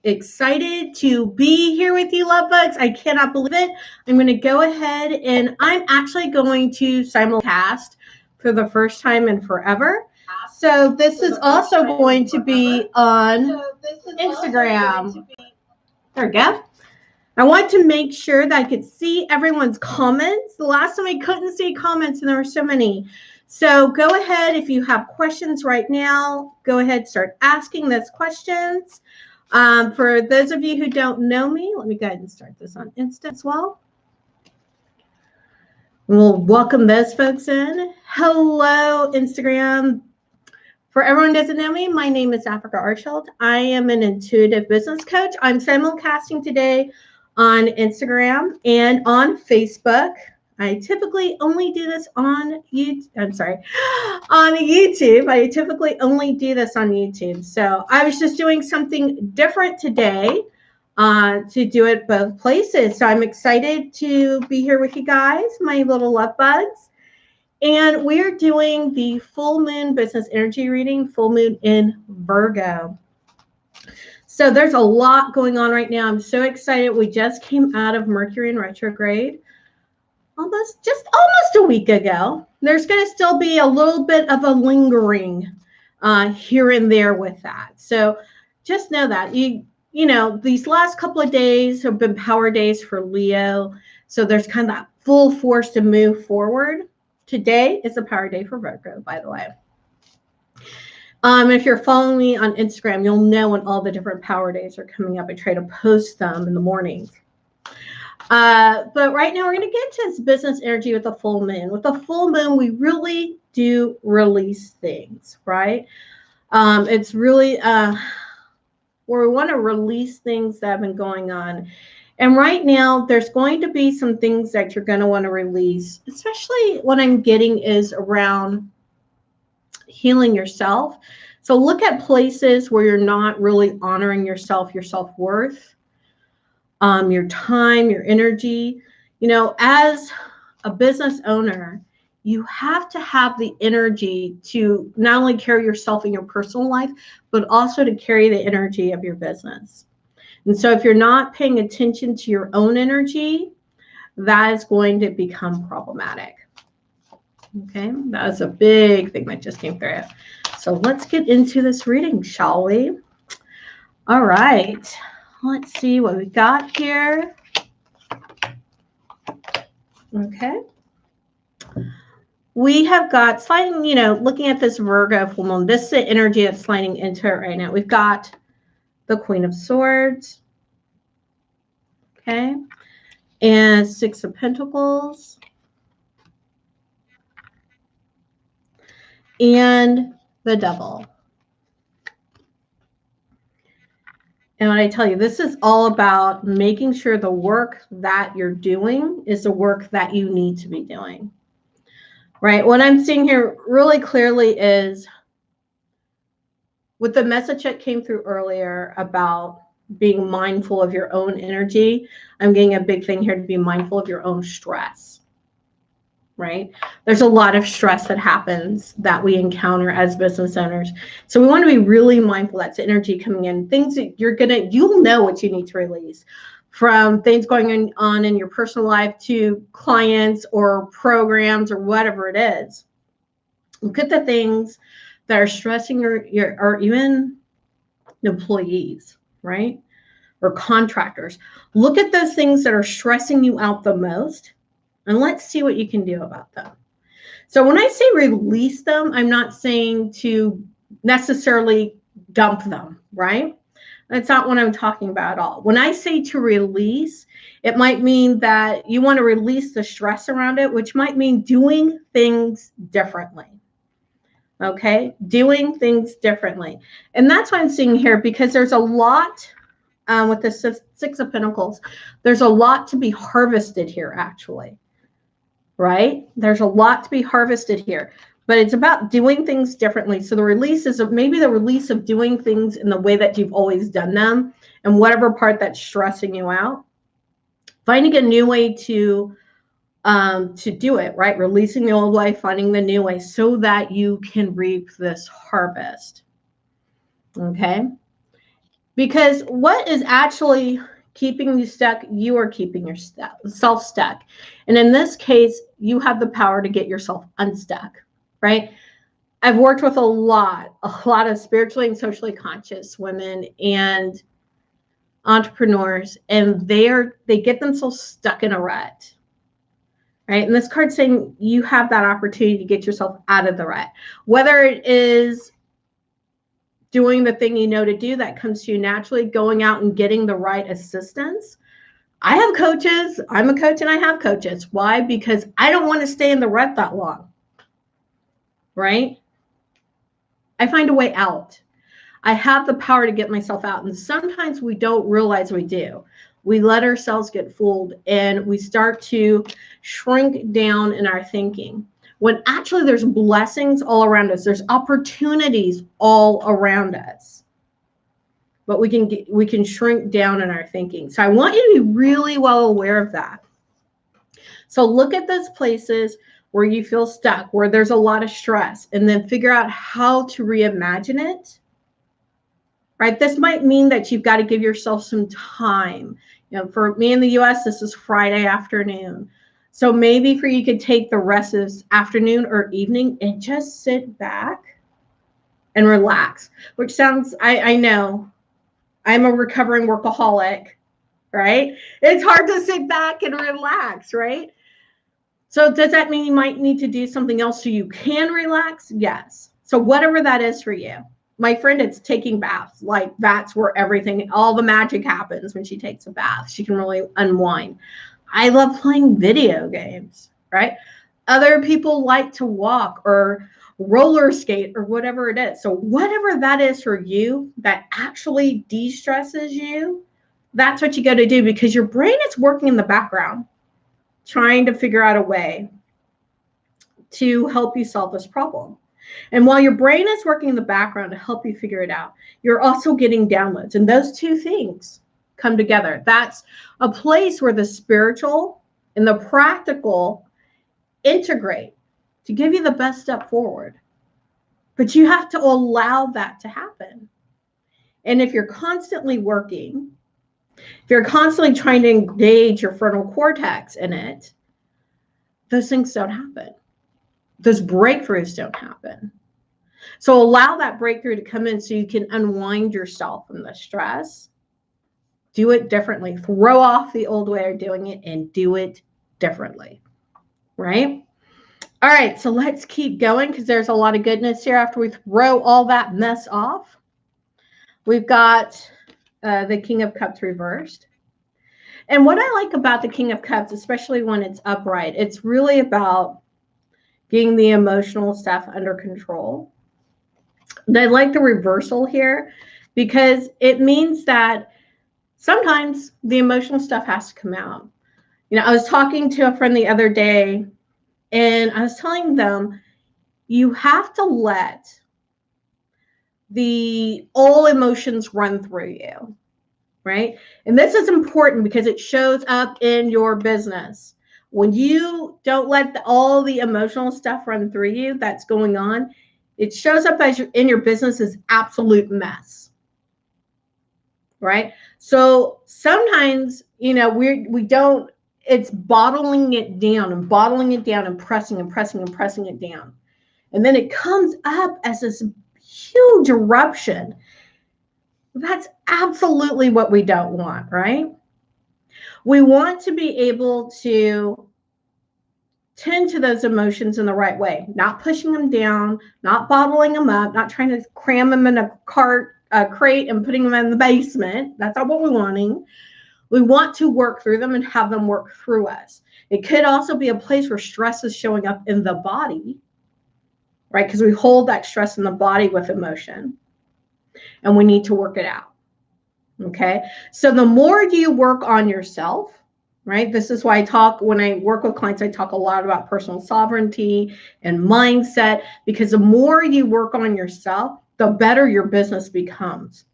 excited to be here with you, love bugs. I cannot believe it. I'm going to go ahead and I'm actually going to simulcast for the first time in forever. So this is also going to be on Instagram. There we go. I want to make sure that I could see everyone's comments. The last time I couldn't see comments and there were so many. So go ahead, if you have questions right now, go ahead, start asking those questions. For those of you who don't know me, let me go ahead and start this on Insta as well. We'll welcome those folks in. Hello, Instagram. For everyone who doesn't know me, my name is Africa Archield. I am an intuitive business coach. I'm simulcasting today on Instagram and on Facebook. I typically only do this on YouTube. On YouTube. I typically only do this on YouTube. So I was just doing something different today to do it both places. So I'm excited to be here with you guys, my little love bugs. And we're doing the full moon business energy reading, full moon in Virgo. So there's a lot going on right now. I'm so excited. We just came out of Mercury in retrograde. Almost a week ago. There's going to still be a little bit of a lingering here and there with that. So just know that you know, these last couple of days have been power days for Leo. So there's kind of that full force to move forward. Today is a power day for Virgo, by the way. If you're following me on Instagram, you'll know when all the different power days are coming up. I try to post them in the mornings. But right now we're going to get to this business energy with the full moon. With the full moon, we really do release things, right? It's really where we want to release things that have been going on. And right now, there's going to be some things that you're going to want to release, especially what I'm getting is around healing yourself. So look at places where you're not really honoring yourself, your self-worth. Your time, your energy. You know, as a business owner, you have to have the energy to not only carry yourself in your personal life, but also to carry the energy of your business. And so if you're not paying attention to your own energy, that is going to become problematic. Okay, that was a big thing that just came through. So let's get into this reading, shall we? All right. Let's see what we got here. Okay. We have got sliding, you know, looking at this Virgo full moon, this is the energy that's sliding into it right now. We've got the Queen of Swords. Okay. And Six of Pentacles. And the Devil. And when I tell you, this is all about making sure the work that you're doing is the work that you need to be doing, right? What I'm seeing here really clearly is with the message that came through earlier about being mindful of your own energy, I'm getting a big thing here to be mindful of your own stress, right? There's a lot of stress that happens that we encounter as business owners. So we want to be really mindful that's energy coming in, things that you'll know what you need to release, from things going on in your personal life to clients or programs or whatever it is. Look at the things that are stressing your or even employees, right? Or contractors. Look at those things that are stressing you out the most. And let's see what you can do about them. So when I say release them, I'm not saying to necessarily dump them, right? That's not what I'm talking about at all. When I say to release, it might mean that you want to release the stress around it, which might mean doing things differently. Okay? Doing things differently. And that's what I'm seeing here, because there's a lot with the Six of Pentacles. There's a lot to be harvested here, actually. Right? There's a lot to be harvested here, but it's about doing things differently. So the release is maybe the release of doing things in the way that you've always done them, and whatever part that's stressing you out, finding a new way to do it, right? Releasing the old way, finding the new way so that you can reap this harvest. Okay. Because what is actually keeping you stuck, you are keeping yourself stuck. And in this case, you have the power to get yourself unstuck, right? I've worked with a lot of spiritually and socially conscious women and entrepreneurs, and they get themselves stuck in a rut, right? And this card's saying you have that opportunity to get yourself out of the rut, whether it is doing the thing you know to do that comes to you naturally, going out and getting the right assistance. I have coaches. I'm a coach and I have coaches. Why? Because I don't want to stay in the rut that long, right? I find a way out. I have the power to get myself out. And sometimes we don't realize we do. We let ourselves get fooled and we start to shrink down in our thinking, when actually there's blessings all around us. There's opportunities all around us. But we can shrink down in our thinking. So I want you to be really well aware of that. So look at those places where you feel stuck, where there's a lot of stress, and then figure out how to reimagine it. Right? This might mean that you've got to give yourself some time. You know, for me in the US, this is Friday afternoon. So maybe for you could take the rest of this afternoon or evening and just sit back and relax, which sounds, I know, I'm a recovering workaholic, right? It's hard to sit back and relax, right? So does that mean you might need to do something else so you can relax? Yes. So whatever that is for you. My friend, it's taking baths. Like that's where everything, all the magic happens when she takes a bath. She can really unwind. I love playing video games, right? Other people like to walk or roller skate or whatever it is. So whatever that is for you that actually de-stresses you, that's what you got to do, because your brain is working in the background trying to figure out a way to help you solve this problem. And while your brain is working in the background to help you figure it out, you're also getting downloads. And those two things come together. That's a place where the spiritual and the practical integrate to give you the best step forward. But you have to allow that to happen. And if you're constantly working, if you're constantly trying to engage your frontal cortex in it, those things don't happen. Those breakthroughs don't happen. So allow that breakthrough to come in so you can unwind yourself from the stress. Do it differently. Throw off the old way of doing it and do it differently, right? All right, so let's keep going because there's a lot of goodness here after we throw all that mess off. We've got the King of Cups reversed. And what I like about the King of Cups, especially when it's upright, it's really about getting the emotional stuff under control. And I like the reversal here because it means that sometimes the emotional stuff has to come out. You know, I was talking to a friend the other day and I was telling them, you have to let all emotions run through you, right? And this is important because it shows up in your business. When you don't let all the emotional stuff run through you that's going on, it shows up as in your business as absolute mess, right? So sometimes, you know, we don't, it's bottling it down and bottling it down and pressing and pressing and pressing it down. And then it comes up as this huge eruption. That's absolutely what we don't want, right? We want to be able to tend to those emotions in the right way, not pushing them down, not bottling them up, not trying to cram them in a crate and putting them in the basement. That's not what we're wanting. We want to work through them and have them work through us. It could also be a place where stress is showing up in the body, right? Because we hold that stress in the body with emotion and we need to work it out. Okay. So the more you work on yourself, right? This is why when I work with clients, I talk a lot about personal sovereignty and mindset, because the more you work on yourself, the better your business becomes,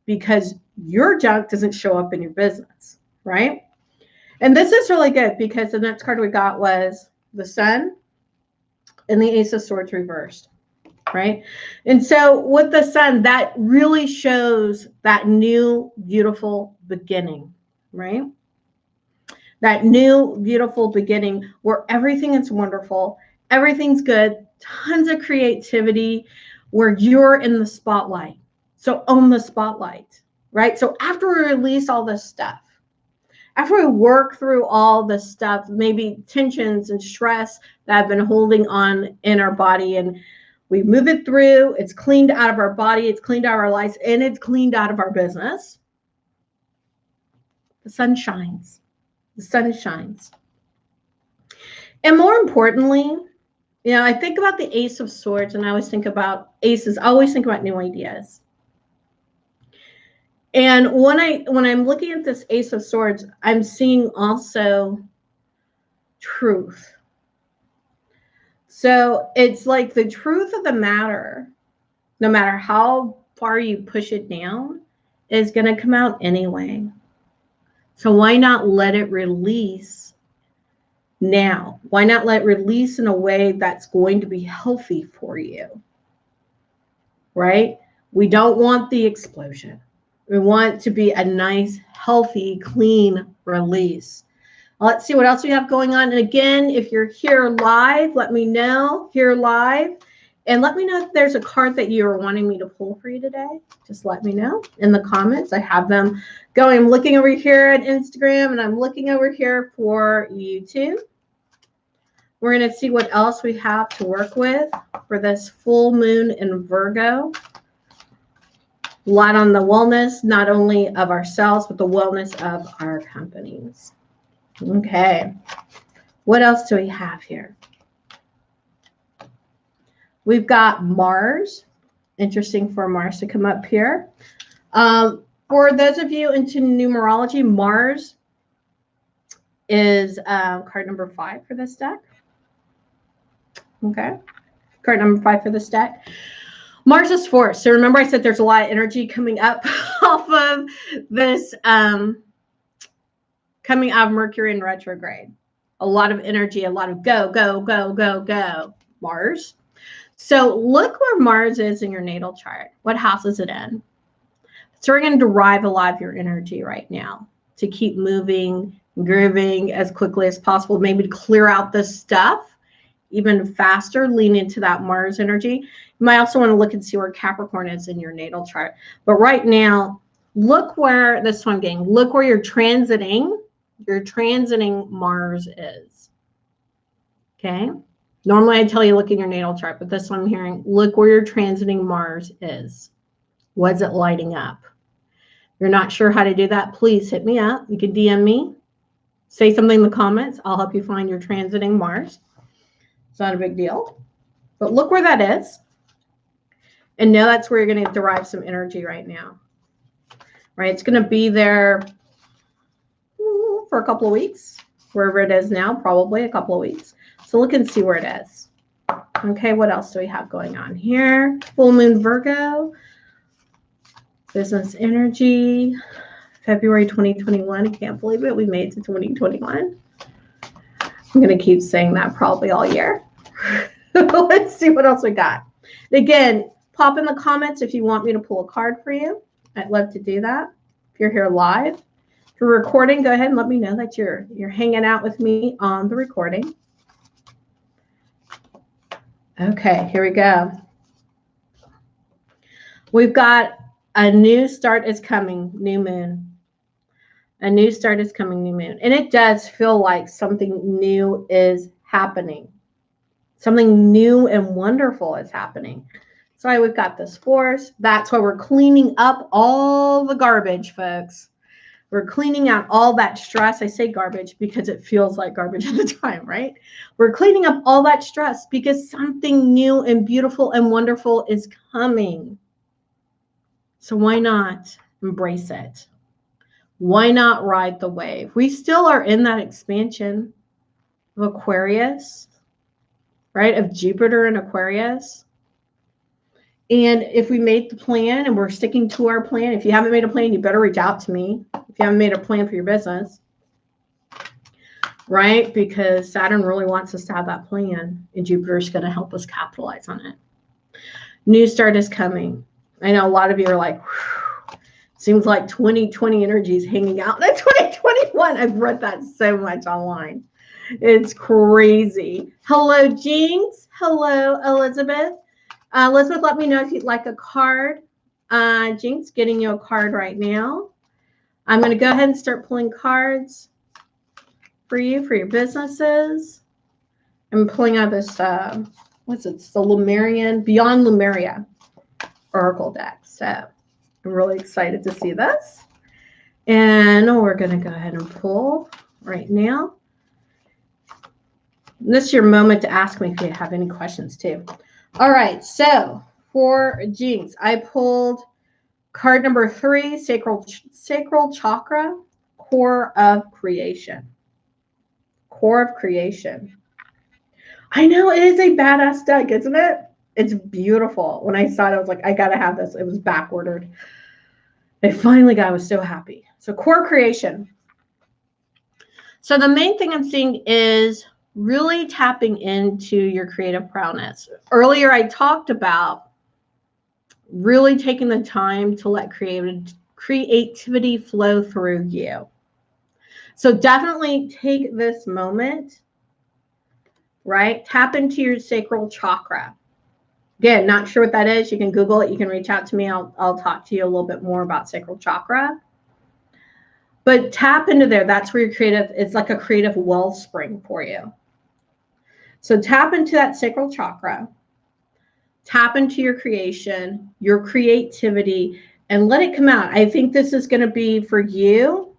because your junk doesn't show up in your business, right? And this is really good because the next card we got was the Sun and the Ace of Swords reversed. right? And so with the sun, that really shows that new, beautiful beginning, right? That new, beautiful beginning where everything is wonderful, everything's good, tons of creativity, where you're in the spotlight. So own the spotlight, right? So after we release all this stuff, after we work through all this stuff, maybe tensions and stress that have been holding on in our body, and we move it through, it's cleaned out of our body, it's cleaned out of our lives, and it's cleaned out of our business, the sun shines. The sun shines. And more importantly, I think about the Ace of Swords, and I always think about aces. I always think about new ideas. And when I'm looking at this Ace of Swords, I'm seeing also truth. So it's like the truth of the matter, no matter how far you push it down, is going to come out anyway. So why not let it release now? Why not let it release in a way that's going to be healthy for you? Right? We don't want the explosion. We want to be a nice, healthy, clean release. Let's see what else we have going on. And again, if you're here live, let me know, here live. And let me know if there's a card that you are wanting me to pull for you today. Just let me know in the comments. I have them going. I'm looking over here at Instagram, and I'm looking over here for YouTube. We're going to see what else we have to work with for this full moon in Virgo. A lot on the wellness, not only of ourselves, but the wellness of our companies. Okay. What else do we have here? We've got Mars. Interesting for Mars to come up here. For those of you into numerology, Mars is card number 5 for this deck. Okay. Card number 5 for this deck. Mars is force. So remember I said there's a lot of energy coming up off of this, coming out of Mercury in retrograde. A lot of energy, a lot of go, go, go, go, go. Mars. So look where Mars is in your natal chart. What house is it in? So we're going to derive a lot of your energy right now to keep moving, grooving as quickly as possible, maybe to clear out this stuff even faster, lean into that Mars energy. You might also want to look and see where Capricorn is in your natal chart. But right now, look where, this one getting, look where you're transiting Mars is. Okay? Normally I tell you look in your natal chart, but this one I'm hearing, look where you're transiting Mars is. What's it lighting up? You're not sure how to do that, please hit me up. You can DM me. Say something in the comments. I'll help you find your transiting Mars. It's not a big deal. But look where that is. And know that's where you're going to derive some energy right now. Right? It's going to be there for a couple of weeks. Wherever it is now, probably a couple of weeks. So look and see where it is. Okay, what else do we have going on here? Full moon Virgo. Business energy. February 2021. I can't believe it. We made it to 2021. I'm going to keep saying that probably all year. Let's see what else we got. Again, pop in the comments if you want me to pull a card for you. I'd love to do that. If you're here live. If you're recording, go ahead and let me know that you're hanging out with me on the recording. Okay, here we go. We've got a new start is coming, new moon. A new start is coming, new moon. And it does feel like something new is happening. Something new and wonderful is happening. That's why we've got this force. That's why we're cleaning up all the garbage, folks. We're cleaning out all that stress. I say garbage because it feels like garbage at the time, right? We're cleaning up all that stress because something new and beautiful and wonderful is coming. So why not embrace it? Why not ride the wave? We still are in that expansion of Aquarius, right? Of Jupiter in Aquarius. And if we made the plan and we're sticking to our plan, if you haven't made a plan, you better reach out to me. If you haven't made a plan for your business, right? Because Saturn really wants us to have that plan, and Jupiter's going to help us capitalize on it. New start is coming. I know a lot of you are like, whew, seems like 2020 energy is hanging out in 2021. I've read that so much online. It's crazy. Hello, Jinx. Hello, Elizabeth. Elizabeth, let me know if you'd like a card. Jinx, getting you a card right now. I'm going to go ahead and start pulling cards for you, for your businesses. I'm pulling out this, what's it? It's the Lemurian, Beyond Lemuria Oracle deck. So I'm really excited to see this. And we're going to go ahead and pull right now. This is your moment to ask me if you have any questions too. All right, so for Jinx, I pulled card number 3, Sacral Chakra, Core of Creation. Core of Creation. I know, it is a badass deck, isn't it? It's beautiful. When I saw it, I was like, I got to have this. It was backordered. I finally got it. I was so happy. So Core Creation. So the main thing I'm seeing is really tapping into your creative prowess. Earlier, I talked about really taking the time to let creativity flow through you. So definitely take this moment, right? Tap into your sacral chakra. Again, not sure what that is. You can Google it. You can reach out to me. I'll talk to you a little bit more about sacral chakra. But tap into there. That's where your creative, it's like a creative wellspring for you. So tap into that sacral chakra. Tap into your creation, your creativity, and let it come out. I think this is going to be for you.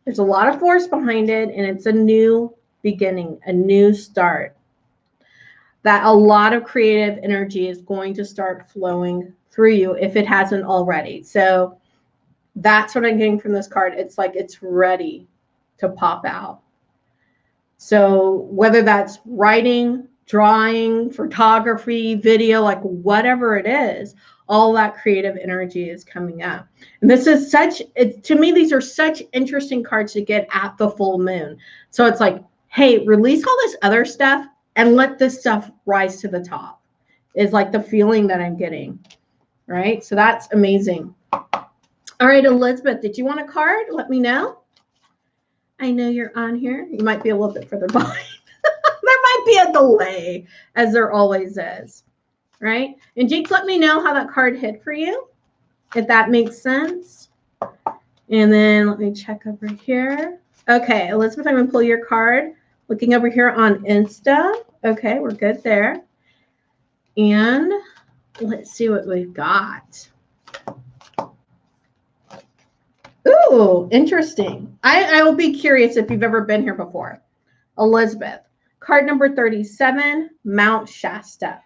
There's a lot of force behind it, and it's a new beginning, a new start. That a lot of creative energy is going to start flowing through you if it hasn't already. So that's what I'm getting from this card. It's like it's ready to pop out. So whether that's writing, drawing, photography, video, like whatever it is, all that creative energy is coming up. And this is to me, these are such interesting cards to get at the full moon. So it's like, hey, release all this other stuff and let this stuff rise to the top, is like the feeling that I'm getting, right? So that's amazing. All right, Elizabeth, did you want a card? Let me know. I know you're on here. You might be a little bit further behind. There might be a delay, as there always is, right? And Jinx, let me know how that card hit for you, if that makes sense. And then let me check over here. Okay, Elizabeth, I'm going to pull your card. Looking over here on Insta. Okay, we're good there. And let's see what we've got. Ooh, interesting. I will be curious if you've ever been here before. Elizabeth, card number 37, Mount Shasta.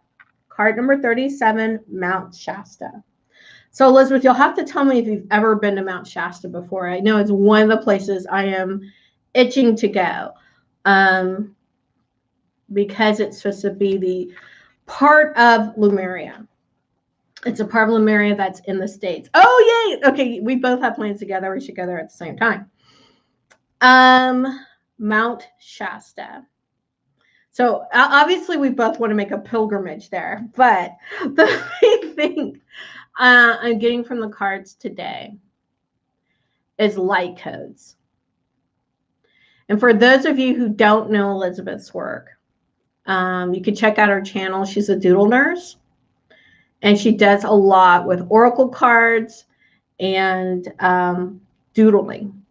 Card number 37, Mount Shasta. So Elizabeth, you'll have to tell me if you've ever been to Mount Shasta before. I know it's one of the places I am itching to go, because it's supposed to be the part of Lemuria. It's a part of Lemuria that's in the States. Oh, yay. Okay, we both have plans together. We should go there at the same time. Mount Shasta. So obviously we both want to make a pilgrimage there. But the main thing I'm getting from the cards today is light codes. And for those of you who don't know Elizabeth's work, you can check out her channel. She's a doodle nurse. And she does a lot with oracle cards and doodling,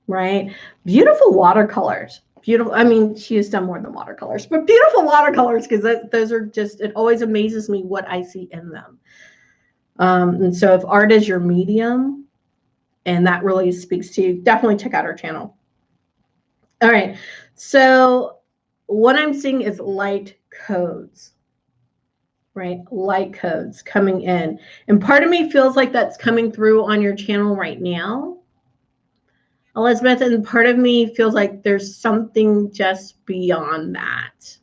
right? Beautiful watercolors. Beautiful. I mean, she has done more than watercolors, but beautiful watercolors, because those are just, it always amazes me what I see in them. And so if art is your medium and that really speaks to you, definitely check out her channel. All right. So what I'm seeing is light codes. Right? Light codes coming in. And part of me feels like that's coming through on your channel right now, Elizabeth. And part of me feels like there's something just beyond that.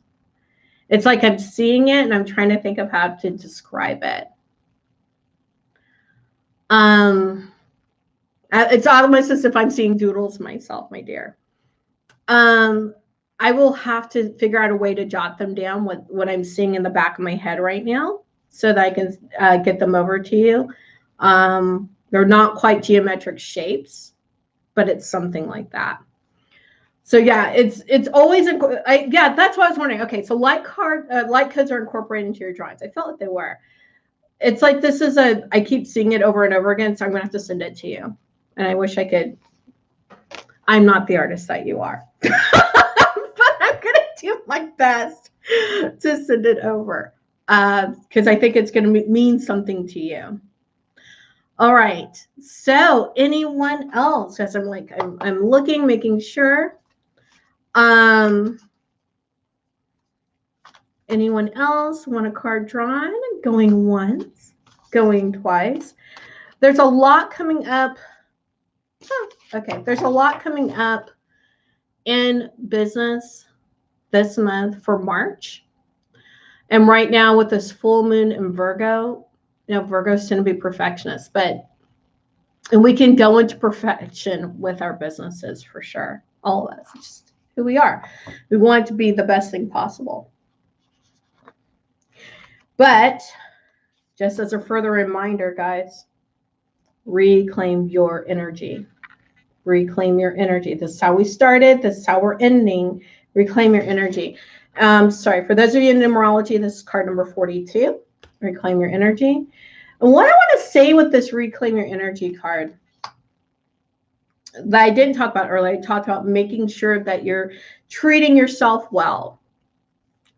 It's like I'm seeing it and I'm trying to think of how to describe it. It's almost as if I'm seeing doodles myself, my dear. I will have to figure out a way to jot them down, what I'm seeing in the back of my head right now. so that I can get them over to you. They're not quite geometric shapes, but it's something like that. So yeah, it's always yeah. That's what I was wondering. Okay, so light codes are incorporated into your drawings. I felt like they were. It's like this is I keep seeing it over and over again, so I'm gonna have to send it to you. And I wish I could. I'm not the artist that you are, but I'm gonna do my best to send it over because I think it's gonna mean something to you. All right. So anyone else? Because I'm looking, making sure. Anyone else want a card drawn? Going once, going twice. There's a lot coming up. Okay, there's a lot coming up in business this month for March. And right now with this full moon in Virgo, Virgos tend to be perfectionists, and we can go into perfection with our businesses for sure. All of us, it's just who we are. We want it to be the best thing possible. But just as a further reminder, guys, reclaim your energy. Reclaim your energy. This is how we started. This is how we're ending. Reclaim your energy. Sorry, for those of you in numerology, this is card number 42. Reclaim your energy. And what I want to say with this reclaim your energy card that I didn't talk about earlier, I talked about making sure that you're treating yourself well,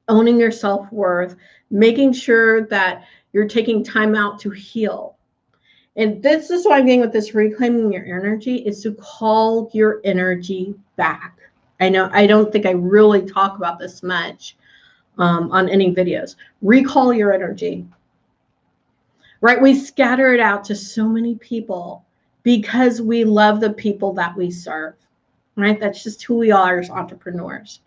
owning your self-worth, making sure that you're taking time out to heal. And this is what I'm getting with this reclaiming your energy is to call your energy back. I know I don't think I really talk about this much on any videos. Recall your energy. Right? We scatter it out to so many people because we love the people that we serve. Right? That's just who we are as entrepreneurs.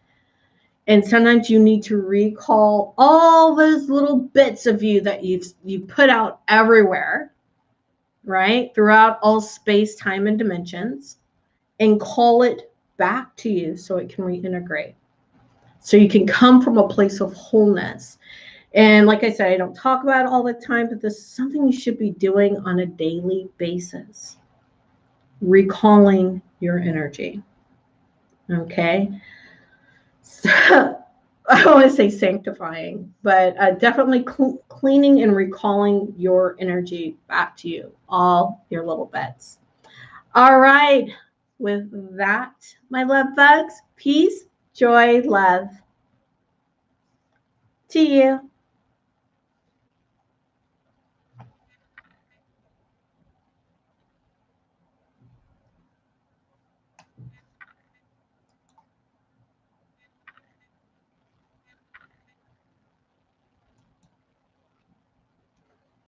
And sometimes you need to recall all those little bits of you that you put out everywhere, right? Throughout all space, time, and dimensions, and call it back to you so it can reintegrate. So you can come from a place of wholeness. And like I said, I don't talk about it all the time, but this is something you should be doing on a daily basis. Recalling your energy. Okay? So I don't want to say sanctifying, but definitely cleaning and recalling your energy back to you, all your little bits. All right. With that, my love bugs, peace, joy, love to you.